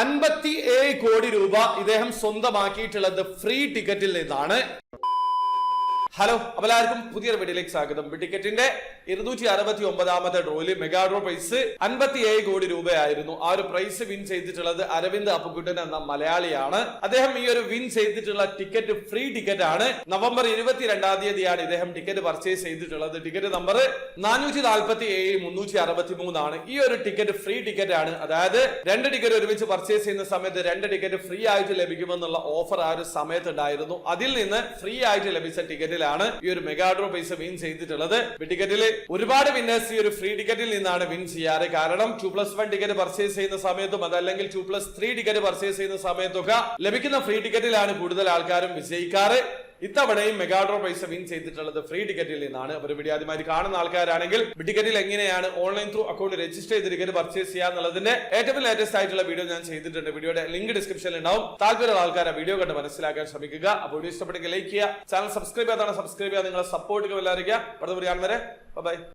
57 കോടി രൂപ ഇദ്ദേഹം സ്വന്തമാക്കിയിട്ടുള്ളത് ഫ്രീ ടിക്കറ്റിൽ നിന്നാണ്. ഹലോ, എല്ലാവർക്കും പുതിയൊരു വീഡിയോയിലേക്ക് സ്വാഗതം. ടിക്കറ്റിന്റെ 269ാമത്തെ ഡ്രോയില് മെഗാ ഡ്രോ പ്രൈസ് 57 കോടി രൂപയായിരുന്നു. ആ ഒരു പ്രൈസ് വിൻ ചെയ്തിട്ടുള്ളത് അരവിന്ദ് അപ്പുക്കുട്ടൻ എന്ന മലയാളിയാണ്. അദ്ദേഹം ഈ ഒരു വിൻ ചെയ്തിട്ടുള്ള ടിക്കറ്റ് ഫ്രീ ടിക്കറ്റ് ആണ്. നവംബർ 22-ാം തീയതിയാണ് ഇദ്ദേഹം ടിക്കറ്റ് പർച്ചേസ് ചെയ്തിട്ടുള്ളത്. ടിക്കറ്റ് നമ്പർ 447-363 ആണ്. ഈ ഒരു ടിക്കറ്റ് ഫ്രീ ടിക്കറ്റ് ആണ്. അതായത് 2 ടിക്കറ്റ് ഒരുമിച്ച് പർച്ചേസ് ചെയ്യുന്ന സമയത്ത് 2 ടിക്കറ്റ് ഫ്രീ ആയിട്ട് ലഭിക്കുമെന്നുള്ള ഓഫർ ആ ഒരു സമയത്ത് ഉണ്ടായിരുന്നു. അതിൽ നിന്ന് ഫ്രീ ആയിട്ട് ലഭിച്ച ടിക്കറ്റിൽ ഈ ഒരു മെഗാ ഡ്രോ പൈസ വിൻ ചെയ്തിട്ടുള്ളത്. ടിക്കറ്റിൽ ഒരുപാട് വിന്നേഴ്സ് ഈ ഒരു ഫ്രീ ടിക്കറ്റിൽ നിന്നാണ് വിൻ ചെയ്യാറ്. കാരണം 2+1 ടിക്കറ്റ് പർച്ചേസ് ചെയ്യുന്ന സമയത്തും അതല്ലെങ്കിൽ 2+3 ടിക്കറ്റ് പർച്ചേസ് ചെയ്യുന്ന സമയത്തൊക്കെ ലഭിക്കുന്ന ഫ്രീ ടിക്കറ്റിലാണ് കൂടുതൽ ആൾക്കാരും വിജയിക്കാറ്. ഇത്തവണയും മെഗാ ഡ്രോ പൈസ വിൻ ചെയ്തിട്ടുള്ളത് ഫ്രീ ടിക്കറ്റിൽ നിന്നാണ്. ഒരു വീഡിയോ ആദ്യമായി കാണുന്ന ആൾക്കാരാണെങ്കിൽ ടിക്കറ്റിൽ എങ്ങനെയാണ് ഓൺലൈൻ ത്രൂ അക്കൗണ്ട് രജിസ്റ്റർ ചെയ്ത് ടിക്കറ്റ് പർച്ചേസ് ചെയ്യാന്നുള്ളതിന്റെ ഏറ്റവും ലേറ്റസ്റ്റ് ആയിട്ടുള്ള വീഡിയോ ഞാൻ ചെയ്തിട്ടുണ്ട്. വീഡിയോയുടെ ലിങ്ക് ഡിസ്ക്രിപ്ഷനിൽ ഉണ്ടാവും. താല്പര്യമുള്ള ആൾക്കാർ ആ വീഡിയോ കണ്ട് മനസ്സിലാക്കാൻ ശ്രമിക്കുക. അപ്പോൾ വീഡിയോ ഇഷ്ടപ്പെട്ടെങ്കിൽ ലൈക്ക് ചെയ്യുക, ചാനൽ സബ്സ്ക്രൈബ് ചെയ്യാതാണ് സബ്സ്ക്രൈബ് ചെയ്യുക, നിങ്ങളെ സപ്പോർട്ട് എല്ലാവരും. അടുത്ത വീഡിയോ കാണുന്നവരെ ബൈ.